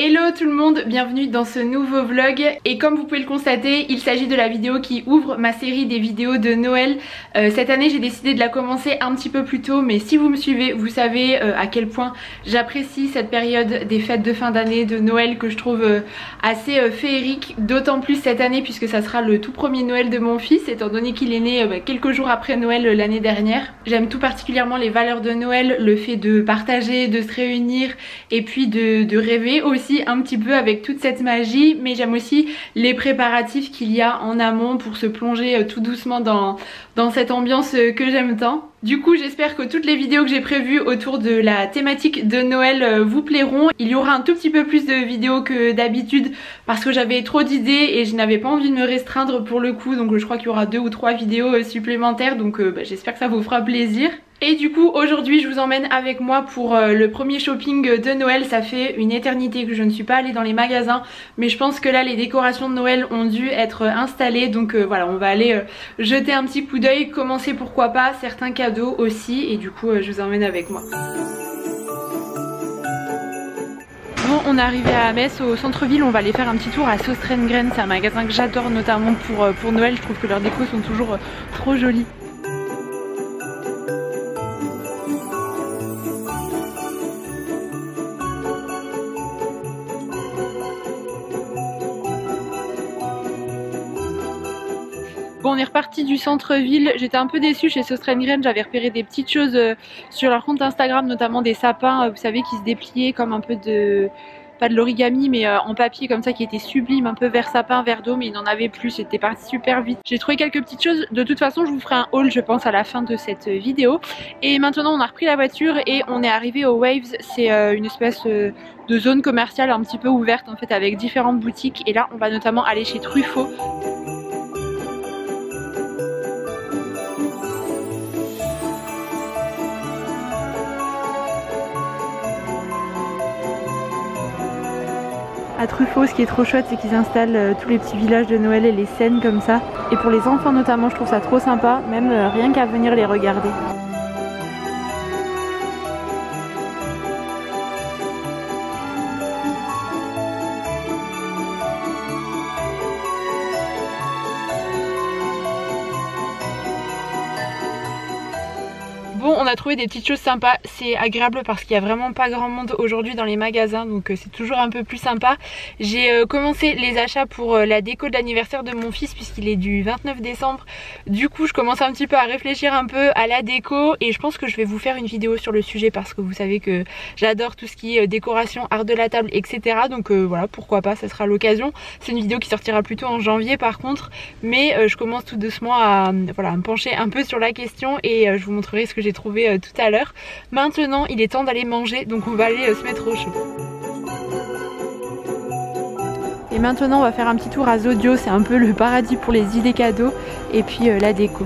Hello tout le monde, bienvenue dans ce nouveau vlog et comme vous pouvez le constater, il s'agit de la vidéo qui ouvre ma série des vidéos de Noël. Cette année j'ai décidé de la commencer un petit peu plus tôt, mais si vous me suivez vous savez à quel point j'apprécie cette période des fêtes de fin d'année, de Noël, que je trouve assez féerique, d'autant plus cette année puisque ça sera le tout premier Noël de mon fils étant donné qu'il est né quelques jours après Noël l'année dernière. J'aime tout particulièrement les valeurs de Noël, le fait de partager, de se réunir et puis de rêver aussi un petit peu avec toute cette magie, mais j'aime aussi les préparatifs qu'il y a en amont pour se plonger tout doucement dans cette ambiance que j'aime tant. Du coup j'espère que toutes les vidéos que j'ai prévues autour de la thématique de Noël vous plairont. Il y aura un tout petit peu plus de vidéos que d'habitude parce que j'avais trop d'idées et je n'avais pas envie de me restreindre pour le coup, donc je crois qu'il y aura 2 ou 3 vidéos supplémentaires, donc j'espère que ça vous fera plaisir. Et du coup aujourd'hui je vous emmène avec moi pour le premier shopping de Noël. Ça fait une éternité que je ne suis pas allée dans les magasins, mais je pense que là les décorations de Noël ont dû être installées, donc voilà, on va aller jeter un petit coup d'œil, commencer pourquoi pas certains cadeaux aussi, et du coup je vous emmène avec moi. Bon, on est arrivé à Metz au centre-ville, on va aller faire un petit tour à Söstrengren, c'est un magasin que j'adore notamment pour Noël, je trouve que leurs décos sont toujours trop jolis. Bon, on est reparti du centre-ville, j'étais un peu déçue chez Söstrengren, j'avais repéré des petites choses sur leur compte Instagram, notamment des sapins, vous savez, qui se dépliaient comme un peu de... pas de l'origami mais en papier comme ça, qui était sublime, un peu vert sapin, vert d'eau, mais il n'en avait plus, c'était parti super vite. J'ai trouvé quelques petites choses, de toute façon je vous ferai un haul je pense à la fin de cette vidéo. Et maintenant on a repris la voiture et on est arrivé au Waves, c'est une espèce de zone commerciale un petit peu ouverte en fait avec différentes boutiques, et là on va notamment aller chez Truffaut. À Truffaut, ce qui est trop chouette, c'est qu'ils installent tous les petits villages de Noël et les scènes comme ça. Et pour les enfants notamment, je trouve ça trop sympa, même rien qu'à venir les regarder. Bon, on a trouvé des petites choses sympas, c'est agréable parce qu'il n'y a vraiment pas grand monde aujourd'hui dans les magasins, donc c'est toujours un peu plus sympa. J'ai commencé les achats pour la déco de l'anniversaire de mon fils puisqu'il est du 29 décembre. Du coup je commence un petit peu à réfléchir un peu à la déco et je pense que je vais vous faire une vidéo sur le sujet parce que vous savez que j'adore tout ce qui est décoration, art de la table, etc. Donc voilà, pourquoi pas, ça sera l'occasion. C'est une vidéo qui sortira plutôt en janvier par contre, mais je commence tout doucement à, voilà, me pencher un peu sur la question et je vous montrerai ce que j'ai trouvé tout à l'heure. Maintenant il est temps d'aller manger, donc on va aller se mettre au chaud. Et maintenant on va faire un petit tour à Zodio, c'est un peu le paradis pour les idées cadeaux et puis la déco.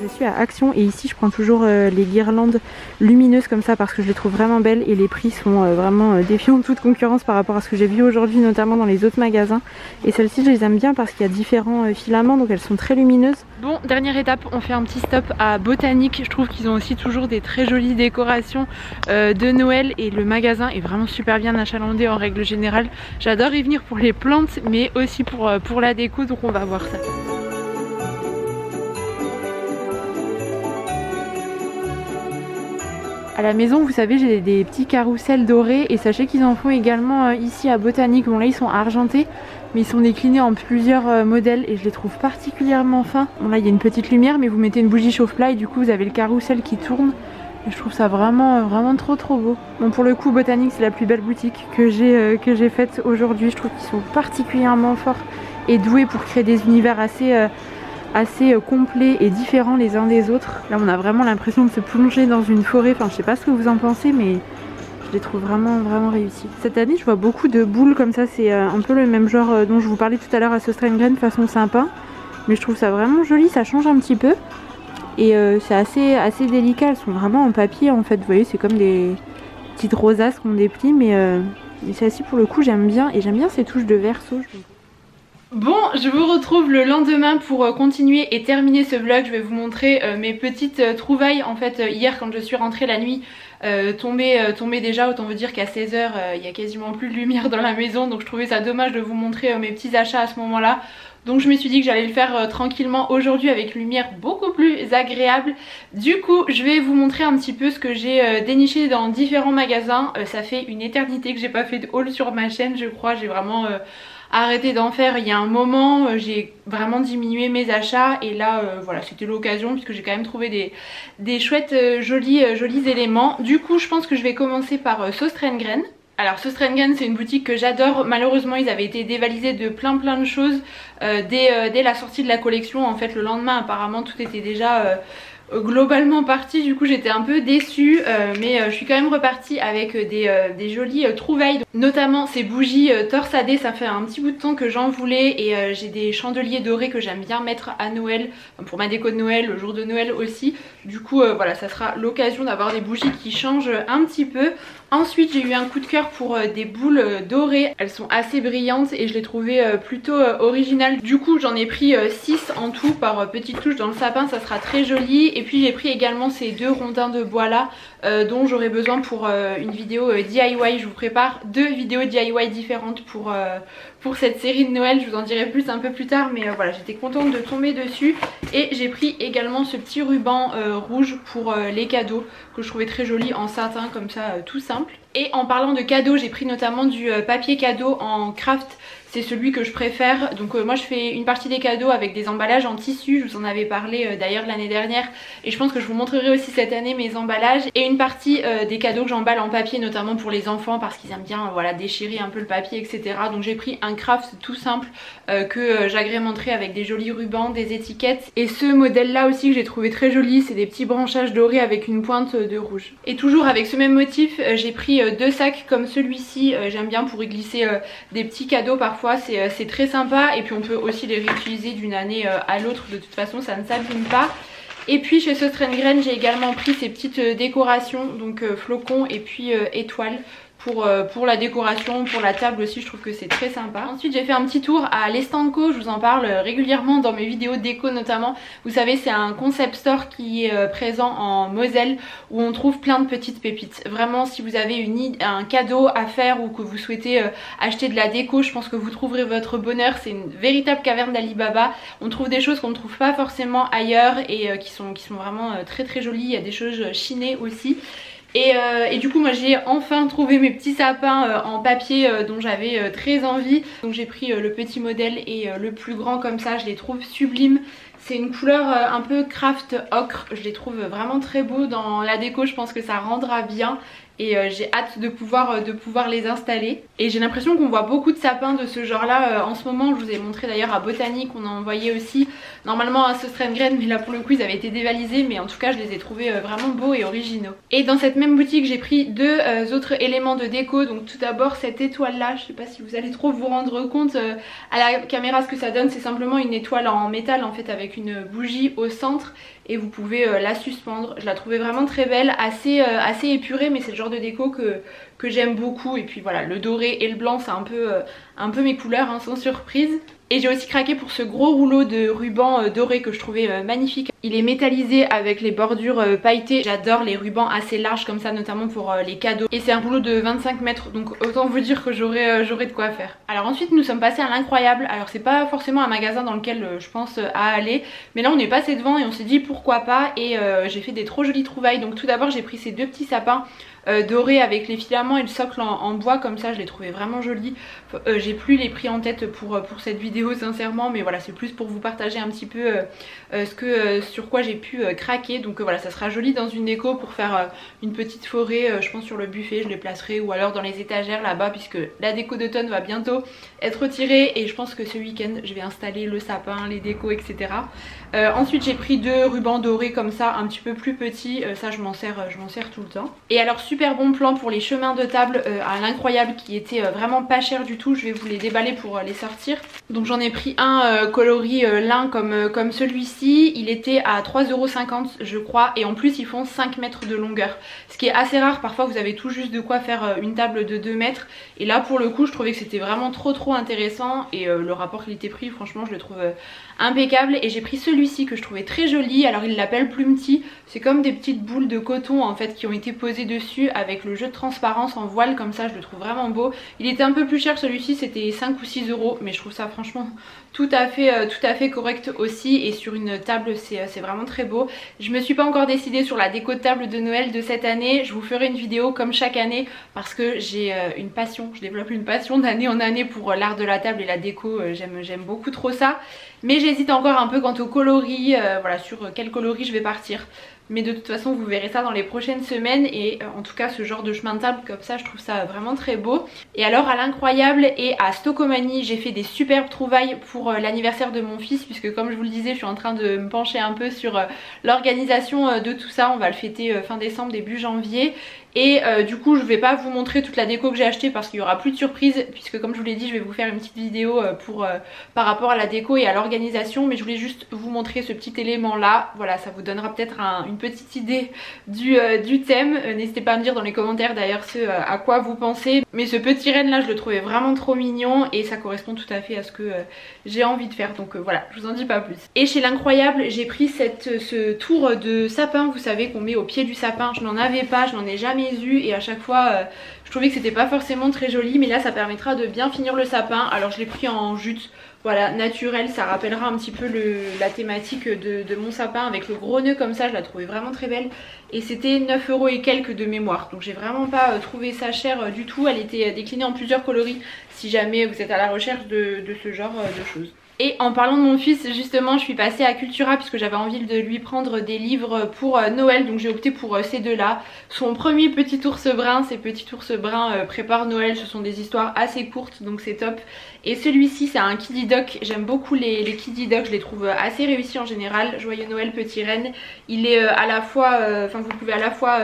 Je suis à Action et ici je prends toujours les guirlandes lumineuses comme ça parce que je les trouve vraiment belles et les prix sont vraiment défiant de toute concurrence par rapport à ce que j'ai vu aujourd'hui, notamment dans les autres magasins. Et celles-ci je les aime bien parce qu'il y a différents filaments, donc elles sont très lumineuses. Bon, dernière étape, on fait un petit stop à Botanique. Je trouve qu'ils ont aussi toujours des très jolies décorations de Noël et le magasin est vraiment super bien achalandé en règle générale. J'adore y venir pour les plantes mais aussi pour la déco, donc on va voir ça. À la maison, vous savez, j'ai des petits carrousels dorés et sachez qu'ils en font également ici à Botanique. Bon là ils sont argentés mais ils sont déclinés en plusieurs modèles et je les trouve particulièrement fins. Bon là il y a une petite lumière mais vous mettez une bougie chauffe-plat et du coup vous avez le carrousel qui tourne. Et je trouve ça vraiment trop beau. Bon, pour le coup Botanique c'est la plus belle boutique que j'ai faite aujourd'hui. Je trouve qu'ils sont particulièrement forts et doués pour créer des univers assez complets et différents les uns des autres. Là on a vraiment l'impression de se plonger dans une forêt, enfin je sais pas ce que vous en pensez mais je les trouve vraiment réussis. Cette année je vois beaucoup de boules comme ça, c'est un peu le même genre dont je vous parlais tout à l'heure à Söstrengren, façon sympa, mais je trouve ça vraiment joli, ça change un petit peu. Et c'est assez délicat, elles sont vraiment en papier en fait, vous voyez, c'est comme des petites rosaces qu'on déplie, mais celle-ci pour le coup j'aime bien, et j'aime bien ces touches de verso. Bon, je vous retrouve le lendemain pour continuer et terminer ce vlog. Je vais vous montrer mes petites trouvailles. En fait, hier quand je suis rentrée la nuit, tombée déjà, autant vous dire qu'à 16h, il y a quasiment plus de lumière dans la maison. Donc je trouvais ça dommage de vous montrer mes petits achats à ce moment-là. Donc je me suis dit que j'allais le faire tranquillement aujourd'hui avec une lumière beaucoup plus agréable. Du coup, je vais vous montrer un petit peu ce que j'ai déniché dans différents magasins. Ça fait une éternité que j'ai pas fait de haul sur ma chaîne, je crois. J'ai vraiment... arrêté d'en faire il y a un moment, j'ai vraiment diminué mes achats et là voilà, c'était l'occasion puisque j'ai quand même trouvé des chouettes jolis éléments. Du coup je pense que je vais commencer par Søstrene. Alors Søstrene c'est une boutique que j'adore. Malheureusement ils avaient été dévalisés de plein de choses dès la sortie de la collection. En fait le lendemain apparemment tout était déjà... globalement partie, du coup j'étais un peu déçue, mais je suis quand même repartie avec des jolies trouvailles, notamment ces bougies torsadées. Ça fait un petit bout de temps que j'en voulais et j'ai des chandeliers dorés que j'aime bien mettre à Noël, pour ma déco de Noël, le jour de Noël aussi. Du coup voilà, ça sera l'occasion d'avoir des bougies qui changent un petit peu. Ensuite j'ai eu un coup de cœur pour des boules dorées, elles sont assez brillantes et je les trouvais plutôt originales. Du coup j'en ai pris 6 en tout par petite touche dans le sapin, ça sera très joli. Et puis j'ai pris également ces 2 rondins de bois là dont j'aurai besoin pour une vidéo DIY. Je vous prépare 2 vidéos DIY différentes pour cette série de Noël, je vous en dirai plus un peu plus tard, mais voilà, j'étais contente de tomber dessus. Et j'ai pris également ce petit ruban rouge pour les cadeaux que je trouvais très joli en satin comme ça, tout simple. Et en parlant de cadeaux, j'ai pris notamment du papier cadeau en craft. C'est celui que je préfère. Donc moi je fais une partie des cadeaux avec des emballages en tissu. Je vous en avais parlé d'ailleurs l'année dernière. Et je pense que je vous montrerai aussi cette année mes emballages. Et une partie des cadeaux que j'emballe en papier, notamment pour les enfants parce qu'ils aiment bien voilà, déchirer un peu le papier, etc. Donc j'ai pris un craft tout simple que j'agrémenterai avec des jolis rubans, des étiquettes. Et ce modèle là aussi que j'ai trouvé très joli, c'est des petits branchages dorés avec une pointe de rouge. Et toujours avec ce même motif, j'ai pris 2 sacs comme celui-ci. J'aime bien pour y glisser des petits cadeaux parfois. C'est très sympa et puis on peut aussi les réutiliser d'une année à l'autre, de toute façon ça ne s'abîme pas. Et puis chez Søstrene j'ai également pris ces petites décorations, donc flocons et puis étoiles. Pour la décoration, pour la table aussi, je trouve que c'est très sympa. Ensuite j'ai fait un petit tour à l'Estanco, je vous en parle régulièrement dans mes vidéos déco notamment. Vous savez c'est un concept store qui est présent en Moselle où on trouve plein de petites pépites. Vraiment si vous avez un cadeau à faire ou que vous souhaitez acheter de la déco, je pense que vous trouverez votre bonheur. C'est une véritable caverne d'Alibaba. On trouve des choses qu'on ne trouve pas forcément ailleurs et qui sont vraiment très jolies. Il y a des choses chinées aussi. Et du coup moi j'ai enfin trouvé mes petits sapins en papier dont j'avais très envie. Donc j'ai pris le petit modèle et le plus grand comme ça, je les trouve sublimes. C'est une couleur un peu craft ocre, je les trouve vraiment très beaux dans la déco, je pense que ça rendra bien. Et j'ai hâte de pouvoir les installer. Et j'ai l'impression qu'on voit beaucoup de sapins de ce genre là en ce moment. Je vous ai montré d'ailleurs à Botanique, on en envoyait aussi normalement à Søstrene, mais là pour le coup ils avaient été dévalisés. Mais en tout cas je les ai trouvés vraiment beaux et originaux. Et dans cette même boutique j'ai pris 2 autres éléments de déco. Donc tout d'abord cette étoile là, je sais pas si vous allez trop vous rendre compte à la caméra ce que ça donne. C'est simplement une étoile en métal en fait avec une bougie au centre. Et vous pouvez la suspendre. Je la trouvais vraiment très belle, assez épurée, mais c'est le genre de déco que j'aime beaucoup. Et puis voilà, le doré et le blanc c'est un peu mes couleurs hein, sans surprise. Et j'ai aussi craqué pour ce gros rouleau de ruban doré que je trouvais magnifique. Il est métallisé avec les bordures pailletées. J'adore les rubans assez larges comme ça, notamment pour les cadeaux. Et c'est un rouleau de 25 mètres, donc autant vous dire que j'aurai de quoi faire. Alors ensuite nous sommes passés à l'Incroyable. Alors c'est pas forcément un magasin dans lequel je pense à aller, mais là on est passé devant et on s'est dit pourquoi pas. Et j'ai fait des trop jolies trouvailles. Donc tout d'abord j'ai pris ces 2 petits sapins dorés avec les filaments et le socle en bois comme ça, je les trouvais vraiment jolis. J'ai plus les prix en tête pour cette vidéo sincèrement, mais voilà c'est plus pour vous partager un petit peu sur quoi j'ai pu craquer. Donc voilà, ça sera joli dans une déco pour faire une petite forêt, je pense sur le buffet je les placerai, ou alors dans les étagères là-bas puisque la déco d'automne va bientôt être retirée et je pense que ce week-end je vais installer le sapin, les décos, etc. Ensuite j'ai pris 2 rubans ruban doré comme ça, un petit peu plus petit, ça je m'en sers tout le temps. Et alors super bon plan pour les chemins de table à l'incroyable qui était vraiment pas cher du tout, je vais vous les déballer pour les sortir. Donc j'en ai pris un coloris lin comme celui-ci, il était à 3,50 € je crois, et en plus ils font 5 mètres de longueur, ce qui est assez rare. Parfois vous avez tout juste de quoi faire une table de 2 mètres, et là pour le coup je trouvais que c'était vraiment trop intéressant, et le rapport qualité-prix franchement je le trouve impeccable. Et j'ai pris celui-ci que je trouvais très joli, alors il l'appelle Plume Tea, c'est comme des petites boules de coton en fait qui ont été posées dessus avec le jeu de transparence en voile comme ça, je le trouve vraiment beau. Il était un peu plus cher celui-ci, c'était 5 ou 6 €, mais je trouve ça franchement tout à fait correct aussi, et sur une table c'est vraiment très beau. Je me suis pas encore décidée sur la déco de table de Noël de cette année, je vous ferai une vidéo comme chaque année parce que j'ai une passion, je développe une passion d'année en année pour l'art de la table et la déco, j'aime beaucoup trop ça. Mais j'hésite encore un peu quant au coloris, voilà, sur quel coloris je vais partir. Mais de toute façon vous verrez ça dans les prochaines semaines, et en tout cas ce genre de chemin de table comme ça je trouve ça vraiment très beau. Et alors à l'incroyable et à Stockomanie j'ai fait des superbes trouvailles pour l'anniversaire de mon fils, puisque comme je vous le disais je suis en train de me pencher un peu sur l'organisation de tout ça. On va le fêter fin décembre début janvier. Et du coup je vais pas vous montrer toute la déco que j'ai acheté parce qu'il y aura plus de surprises, puisque comme je vous l'ai dit je vais vous faire une petite vidéo par rapport à la déco et à l'organisation, mais je voulais juste vous montrer ce petit élément là. Voilà, ça vous donnera peut-être une petite idée du thème. N'hésitez pas à me dire dans les commentaires d'ailleurs à quoi vous pensez, mais ce petit renne là je le trouvais vraiment trop mignon et ça correspond tout à fait à ce que j'ai envie de faire, donc voilà, je vous en dis pas plus. Et chez l'incroyable j'ai pris ce tour de sapin, vous savez, qu'on met au pied du sapin. Je n'en avais pas, je n'en ai jamais eu, et à chaque fois je trouvais que c'était pas forcément très joli, mais là ça permettra de bien finir le sapin. Alors je l'ai pris en jute, voilà, naturel, ça rappellera un petit peu la thématique de mon sapin avec le gros nœud comme ça. Je la trouvais vraiment très belle, et c'était 9 € et quelques de mémoire, donc j'ai vraiment pas trouvé ça cher du tout. Elle était déclinée en plusieurs coloris si jamais vous êtes à la recherche de ce genre de choses. Et en parlant de mon fils, justement je suis passée à Cultura puisque j'avais envie de lui prendre des livres pour Noël, donc j'ai opté pour ces deux là. Son premier Petit ours brun, ces petits ours bruns préparent Noël, ce sont des histoires assez courtes donc c'est top. Et celui-ci c'est un Kiddy Doc, j'aime beaucoup les Kiddy Doc, je les trouve assez réussis en général. Joyeux Noël petit renne, il est à la fois, vous pouvez à la fois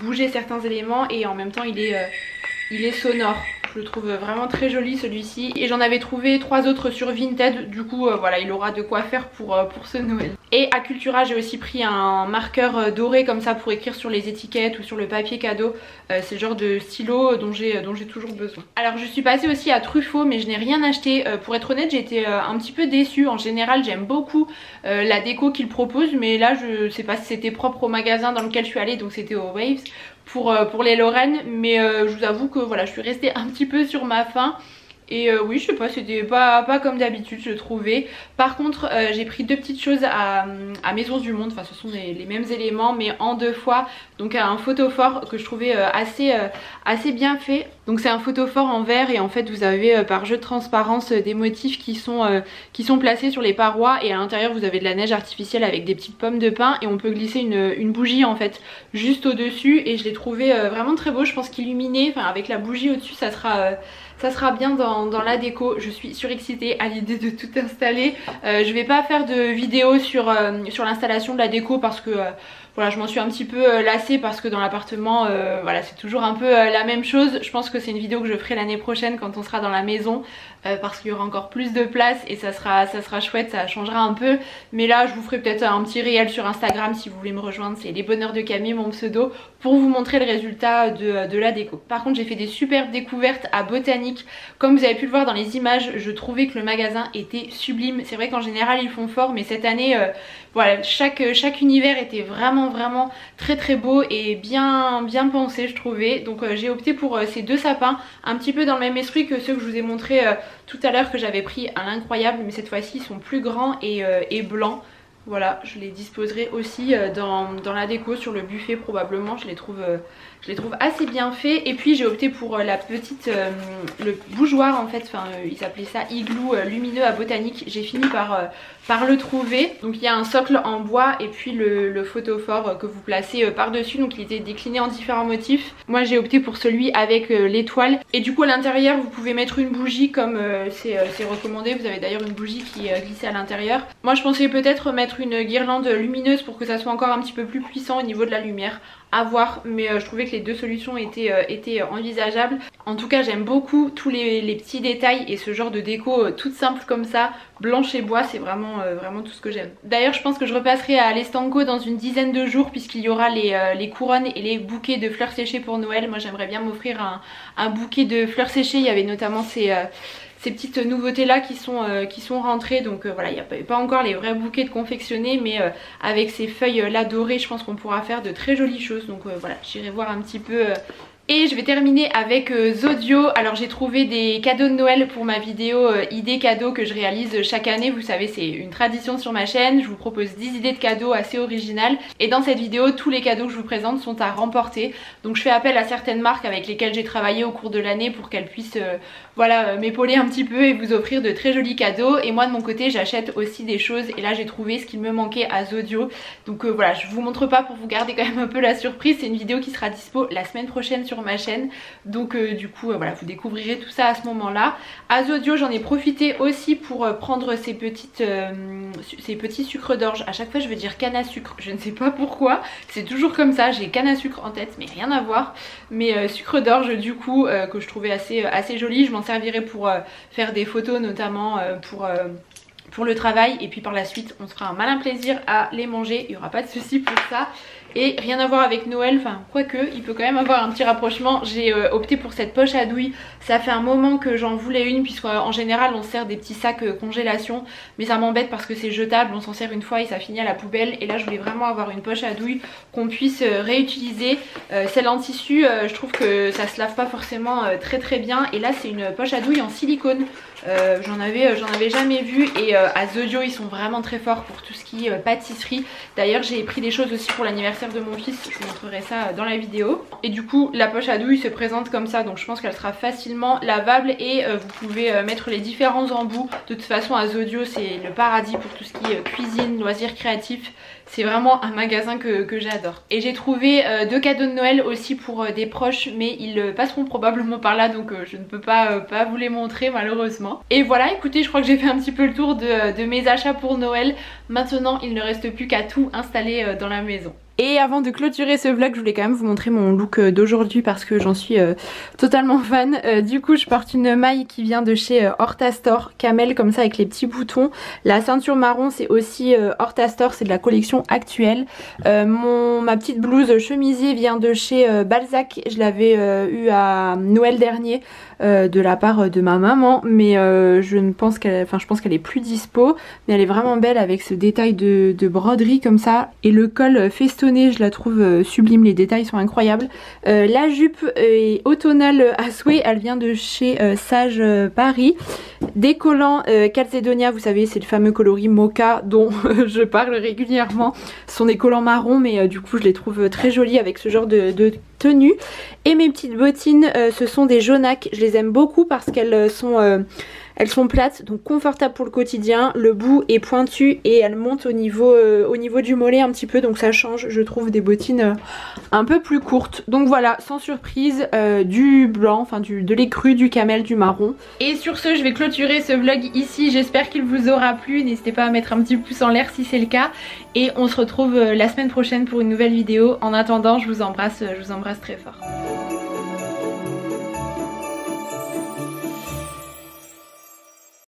bouger certains éléments et en même temps il est sonore. Je le trouve vraiment très joli celui-ci, et j'en avais trouvé 3 autres sur Vinted, du coup voilà, il aura de quoi faire pour ce Noël. Et à Cultura j'ai aussi pris un marqueur doré comme ça pour écrire sur les étiquettes ou sur le papier cadeau. C'est le genre de stylo dont j'ai toujours besoin. Alors je suis passée aussi à Truffaut, mais je n'ai rien acheté. Pour être honnête j'ai été un petit peu déçue. En général j'aime beaucoup la déco qu'ils proposent, mais là je sais pas si c'était propre au magasin dans lequel je suis allée, donc c'était au Waves pour les Lorraine, mais je vous avoue que voilà, je suis restée un petit peu sur ma faim. Et oui, je sais pas, c'était pas comme d'habitude je trouvais. Par contre j'ai pris deux petites choses à Maisons du Monde, enfin ce sont les mêmes éléments mais en 2 fois. Donc un photophore que je trouvais assez bien fait. Donc c'est un photophore en verre, et en fait vous avez par jeu de transparence des motifs qui sont placés sur les parois, et à l'intérieur vous avez de la neige artificielle avec des petites pommes de pin, et on peut glisser une bougie en fait juste au dessus, et je l'ai trouvé vraiment très beau. Je pense qu'illuminé, enfin avec la bougie au dessus ça sera bien dans la déco. Je suis surexcitée à l'idée de tout installer. Je vais pas faire de vidéo sur l'installation de la déco parce que voilà, je m'en suis un petit peu lassée, parce que dans l'appartement voilà, c'est toujours un peu la même chose. Je pense que c'est une vidéo que je ferai l'année prochaine quand on sera dans la maison, parce qu'il y aura encore plus de place et ça sera chouette, ça changera un peu. Mais là je vous ferai peut-être un petit réel sur Instagram si vous voulez me rejoindre, c'est Les Bonheurs de Camille mon pseudo, pour vous montrer le résultat de la déco. Par contre j'ai fait des superbes découvertes à Botanique. Comme vous avez pu le voir dans les images, je trouvais que le magasin était sublime. C'est vrai qu'en général ils font fort, mais cette année voilà, chaque univers était vraiment très beau et bien pensé je trouvais. Donc j'ai opté pour ces deux sapins, un petit peu dans le même esprit que ceux que je vous ai montré tout à l'heure, que j'avais pris à l'incroyable, mais cette fois-ci ils sont plus grands et blancs. Voilà, je les disposerai aussi dans la déco sur le buffet probablement. Je les trouve assez bien faits. Et puis j'ai opté pour la petite le bougeoir en fait, enfin ils appelaient ça igloo lumineux à Botanique. J'ai fini par par le trouver. Donc il y a un socle en bois et puis le photophore que vous placez par dessus, donc il était décliné en différents motifs. Moi j'ai opté pour celui avec l'étoile, et du coup à l'intérieur vous pouvez mettre une bougie comme c'est recommandé. Vous avez d'ailleurs une bougie qui est glissée à l'intérieur. Moi je pensais peut-être mettre une guirlande lumineuse pour que ça soit encore un petit peu plus puissant au niveau de la lumière, à voir, mais je trouvais que les deux solutions étaient envisageables. En tout cas j'aime beaucoup tous les petits détails et ce genre de déco toute simple comme ça, blanche et bois, c'est vraiment tout ce que j'aime. D'ailleurs je pense que je repasserai à l'Estanco dans une dizaine de jours, puisqu'il y aura les couronnes et les bouquets de fleurs séchées pour Noël. Moi j'aimerais bien m'offrir un bouquet de fleurs séchées. Il y avait notamment ces petites nouveautés là qui sont rentrées, donc voilà, il n'y a pas encore les vrais bouquets de confectionnés, mais avec ces feuilles là dorées je pense qu'on pourra faire de très jolies choses. Donc voilà, j'irai voir un petit peu. Et je vais terminer avec Zodio. Alors j'ai trouvé des cadeaux de Noël pour ma vidéo idées cadeaux que je réalise chaque année. Vous savez, c'est une tradition sur ma chaîne. Je vous propose 10 idées de cadeaux assez originales. Et dans cette vidéo, tous les cadeaux que je vous présente sont à remporter. Donc je fais appel à certaines marques avec lesquelles j'ai travaillé au cours de l'année pour qu'elles puissent voilà, m'épauler un petit peu et vous offrir de très jolis cadeaux. Et moi de mon côté j'achète aussi des choses, et là j'ai trouvé ce qu'il me manquait à Zodio. Donc voilà, je vous montre pas pour vous garder quand même un peu la surprise. C'est une vidéo qui sera dispo la semaine prochaine sur ma chaîne, donc du coup voilà, vous découvrirez tout ça à ce moment là. À Zodio j'en ai profité aussi pour prendre ces petits sucres d'orge. À chaque fois je veux dire canne à sucre, je ne sais pas pourquoi, c'est toujours comme ça, j'ai canne à sucre en tête mais rien à voir. Mais sucre d'orge du coup que je trouvais assez joli. Je m'en servirai pour faire des photos notamment pour le travail, et puis par la suite on se fera un malin plaisir à les manger, il n'y aura pas de souci pour ça. Et rien à voir avec Noël, enfin quoique il peut quand même avoir un petit rapprochement. J'ai opté pour cette poche à douille. Ça fait un moment que j'en voulais une, puisqu'en général on sert des petits sacs congélation, mais ça m'embête parce que c'est jetable, on s'en sert une fois et ça finit à la poubelle. Et là je voulais vraiment avoir une poche à douille qu'on puisse réutiliser. Celle en tissu je trouve que ça se lave pas forcément très bien, et là c'est une poche à douille en silicone. J'en avais jamais vu, et à Zodio ils sont vraiment très forts pour tout ce qui est pâtisserie. D'ailleurs j'ai pris des choses aussi pour l'anniversaire de mon fils, je vous montrerai ça dans la vidéo. Et du coup la poche à douille se présente comme ça, donc je pense qu'elle sera facilement lavable, et vous pouvez mettre les différents embouts. De toute façon à Zodio c'est le paradis pour tout ce qui est cuisine, loisirs créatifs. C'est vraiment un magasin que j'adore. Et j'ai trouvé deux cadeaux de Noël aussi pour des proches, mais ils passeront probablement par là, donc je ne peux pas vous les montrer malheureusement. Et voilà, écoutez, je crois que j'ai fait un petit peu le tour de mes achats pour Noël. Maintenant il ne reste plus qu'à tout installer dans la maison. Et avant de clôturer ce vlog, je voulais quand même vous montrer mon look d'aujourd'hui parce que j'en suis totalement fan. Du coup je porte une maille qui vient de chez Horta Store, camel comme ça avec les petits boutons. La ceinture marron c'est aussi Horta Store, c'est de la collection actuelle. Ma petite blouse chemisier vient de chez Balzac, je l'avais eu à Noël dernier de la part de ma maman, mais je pense qu'elle est plus dispo, mais elle est vraiment belle avec ce détail de broderie comme ça, et le col festonné je la trouve sublime, les détails sont incroyables. La jupe est automnale à souhait, elle vient de chez Sage Paris. Des collants Calzedonia, vous savez c'est le fameux coloris mocha dont je parle régulièrement. Ce sont des collants marrons, mais du coup je les trouve très jolis avec ce genre de tenue. Et mes petites bottines ce sont des Jonac, je les aime beaucoup parce qu'elles sont plates, donc confortables pour le quotidien. Le bout est pointu et elles montent au niveau du mollet un petit peu, donc ça change, je trouve, des bottines un peu plus courtes. Donc voilà, sans surprise, du blanc, enfin de l'écru, du camel, du marron. Et sur ce, je vais clôturer ce vlog ici. J'espère qu'il vous aura plu. N'hésitez pas à mettre un petit pouce en l'air si c'est le cas. Et on se retrouve la semaine prochaine pour une nouvelle vidéo. En attendant, je vous embrasse très fort.